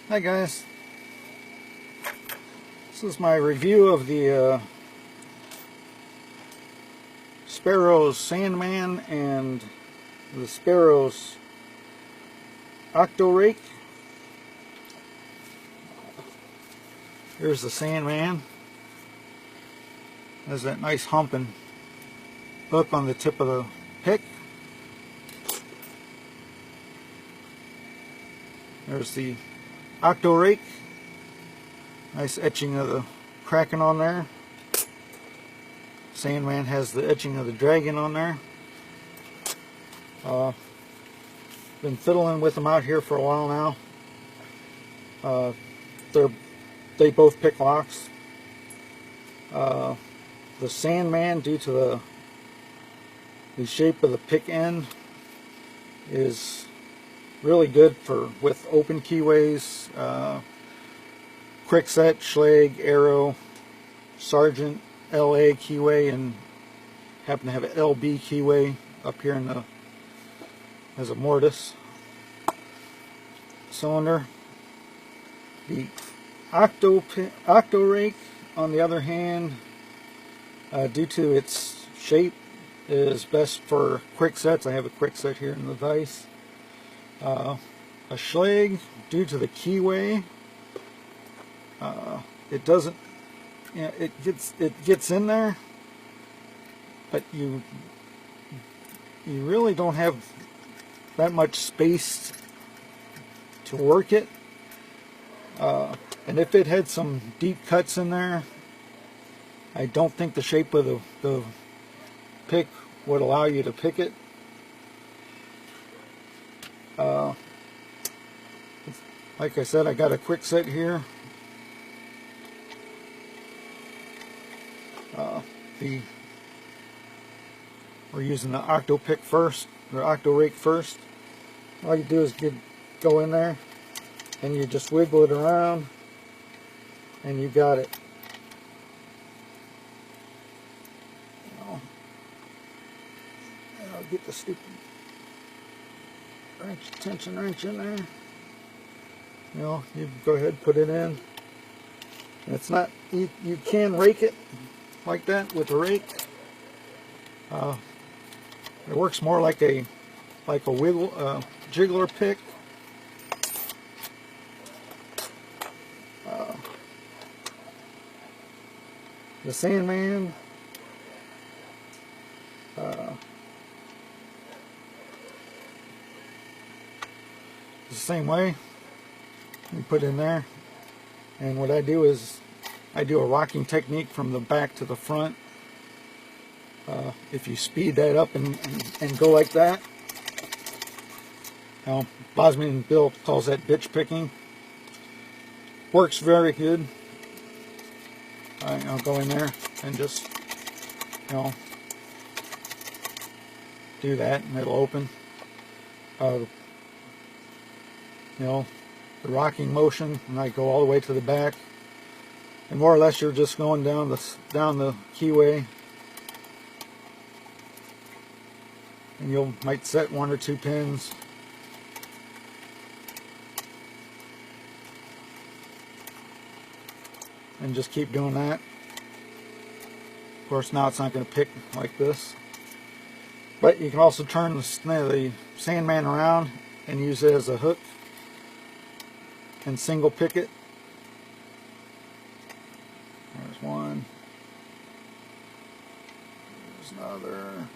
Hi guys, this is my review of the Sparrow's Sandman and the Sparrow's Octo Rake. Here's the Sandman. Has that nice hump and hook on the tip of the pick. There's the Octo Rake. Nice etching of the Kraken on there. Sandman has the etching of the dragon on there. Been fiddling with them out here for a while now. They both pick locks. The Sandman, due to the shape of the pick end, is really good with open keyways. Kwikset, Schlage, Arrow, Sargent, LA keyway, and happen to have an LB keyway up here as a mortise cylinder. The Octo Rake, on the other hand, due to its shape, is best for quicksets. I have a quickset here in the vise. A Schlage, due to the keyway, it doesn't. Yeah, it gets in there, but you really don't have that much space to work it. And if it had some deep cuts in there, I don't think the shape of the pick would allow you to pick it. Like I said, I got a Kwikset here. We're using the Octo pick first, or Octo Rake first. All you do is go in there, and you just wiggle it around, and you got it. And I'll get the stupid tension wrench in there. You go ahead and put it in. It's not, you can rake it like that with a rake. It works more like a jiggler pick. The Sandman, the same way. You put in there, and what I do is I do a rocking technique from the back to the front. If you speed that up and go like that, Bosman Bill calls that bitch picking. Works very good. I'll go in there and just do that, and it'll open. The rocking motion, and I go all the way to the back, and more or less you're just going down the keyway, and you might set 1 or 2 pins, and just keep doing that. Of course, now it's not going to pick like this, but you can also turn the Sandman around and use it as a hook and single pick it. There's one. There's another.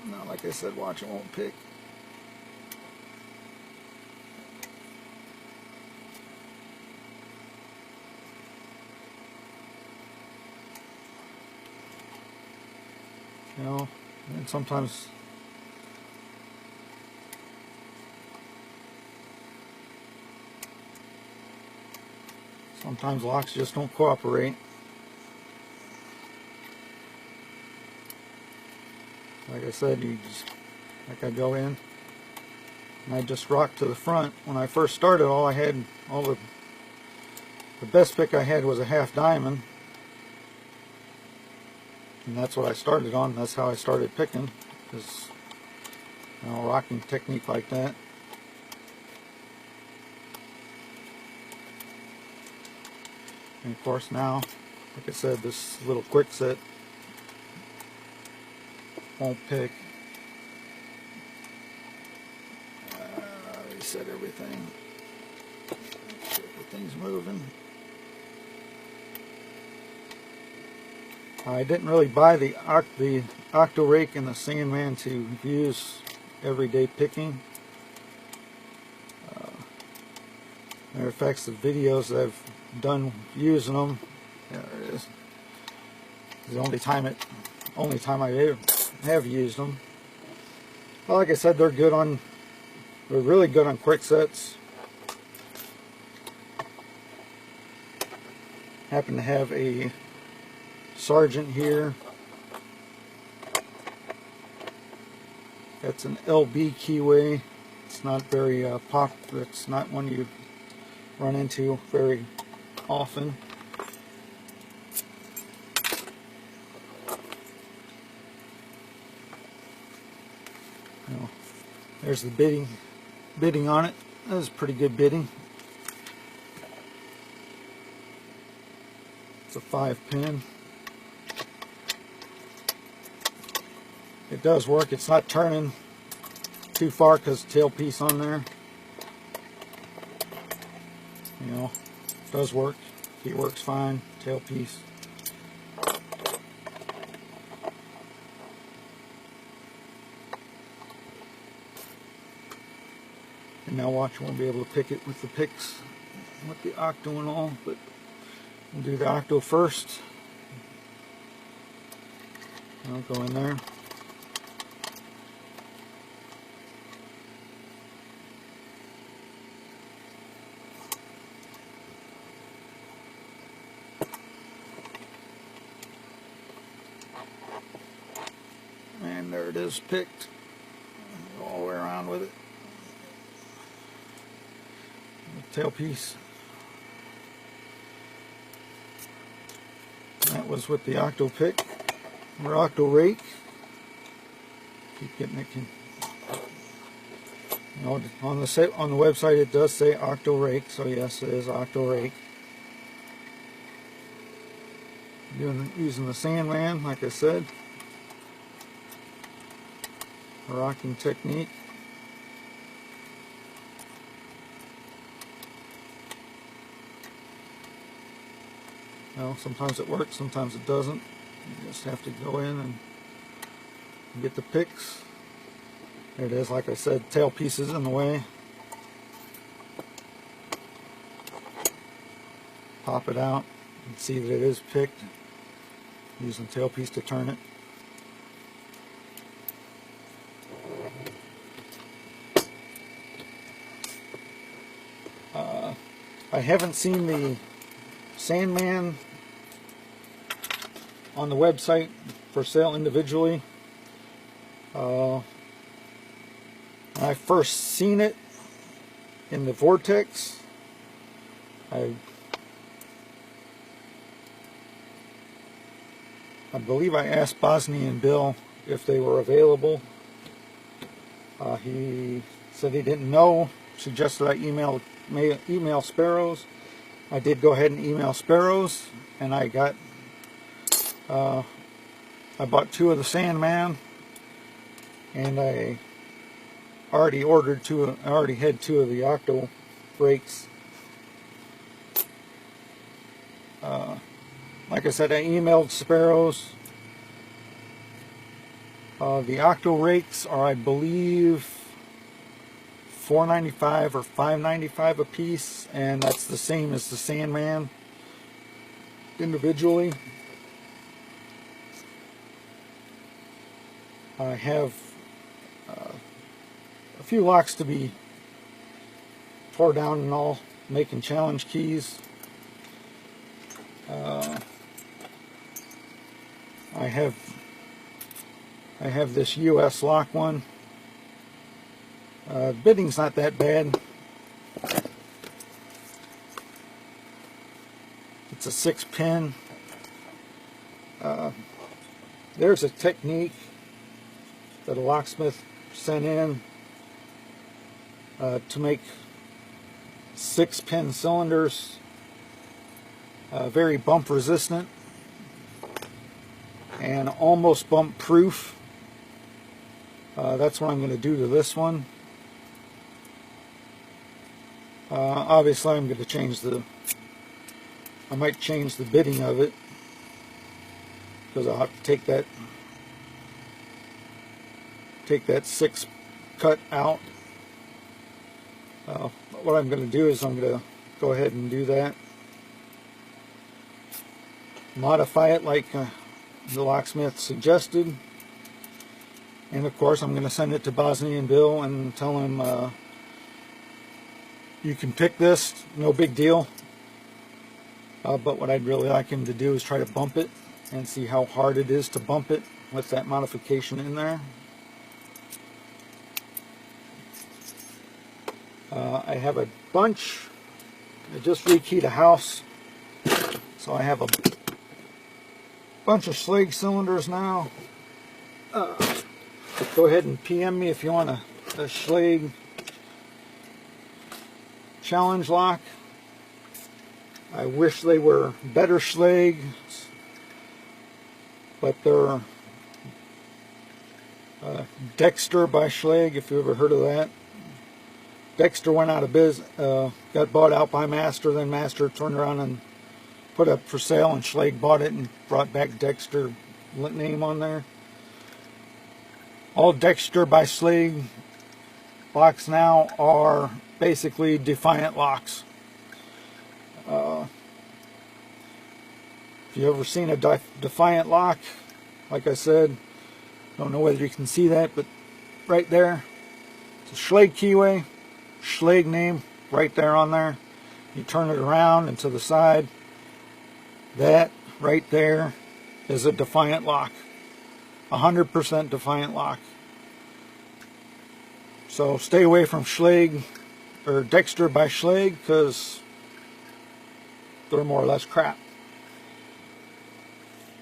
And now, like I said, watch, it won't pick. And sometimes locks just don't cooperate. Like I said, I go in and I just rock to the front. When I first started, the best pick I had was a half diamond. And that's what I started on. That's how I started picking, is, you know, rocking technique like that. And of course now, like I said, this little Kwikset won't pick. Reset everything. Make sure everything's moving. I didn't really buy the Octo Rake and the Sandman to use everyday picking. Matter of fact, the videos that I've done using them, there it is. It's the only time I ever have used them. Well, like I said, they're really good on Kwiksets. Happen to have a Sargent here. That's an LB keyway. It's not very popular. It's not one you run into very often. There's the bidding on it. That was pretty good bidding. It's a 5-pin. It does work. It's not turning too far because tailpiece on there. You know, it does work. It works fine. Tailpiece. And now watch, you won't be able to pick it with the picks, with the Octo and all, but we'll do the Octo first. I'll go in there. And there it is, picked. Go all the way around with it. Tailpiece. That was with the Octo pick, or Octo Rake. Keep getting it. You know, on the website it does say Octo Rake, so yes, it is Octo Rake. Using the Sandman, like I said, rocking technique. Well, sometimes it works, sometimes it doesn't. You just have to go in and get the picks. There it is, like I said, tailpiece is in the way. Pop it out and see that it is picked. Using the tailpiece to turn it. I haven't seen the Sandman on the website for sale individually. When I first seen it in the Vortex, I believe I asked Bosnian Bill if they were available. He said he didn't know, suggested I email Sparrows. I did go ahead and email Sparrows, and I got I bought 2 of the Sandman, and I already ordered 2. I already had 2 of the Octo Rakes. Like I said, I emailed Sparrows. The Octo Rakes are, I believe, $4.95 or $5.95 a piece, and that's the same as the Sandman individually. I have a few locks to be tore down and all, making challenge keys. I have this US lock one. Bidding's not that bad. It's a 6-pin. there's a technique that a locksmith sent in to make 6-pin cylinders very bump resistant and almost bump proof. That's what I'm going to do to this one. Obviously I'm going to change I might change the bitting of it, because I'll have to take that 6 cut out. What I'm going to do is I'm going to go ahead and do that. Modify it like the locksmith suggested. And of course I'm going to send it to Bosnian Bill and tell him you can pick this, no big deal. But what I'd really like him to do is try to bump it and see how hard it is to bump it with that modification in there. I have a bunch. I just rekeyed a house, so I have a bunch of Schlage cylinders now. Go ahead and PM me if you want a Schlage challenge lock. I wish they were better Schlages, but they're Dexter by Schlage, if you ever heard of that. Dexter went out of business, got bought out by Master, then Master turned around and put up for sale, and Schlage bought it and brought back Dexter name on there. All Dexter by Schlage locks now are basically Defiant locks. If you've ever seen a Defiant lock, like I said, don't know whether you can see that, but right there, it's a Schlage keyway, Schlage name right there on there. You turn it around and to the side, that right there is a Defiant lock, 100% Defiant lock. So stay away from Schlage or Dexter by Schlage, because they're more or less crap.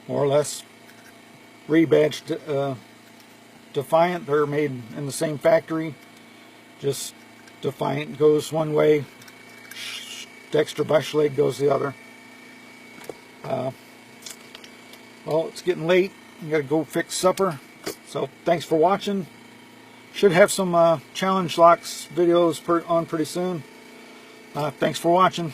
More or less rebadged Defiant. They're made in the same factory, just Defiant goes one way, Dexter by Schlage goes the other. Well, it's getting late. I gotta go fix supper. So thanks for watching. Should have some challenge locks videos on pretty soon. Thanks for watching.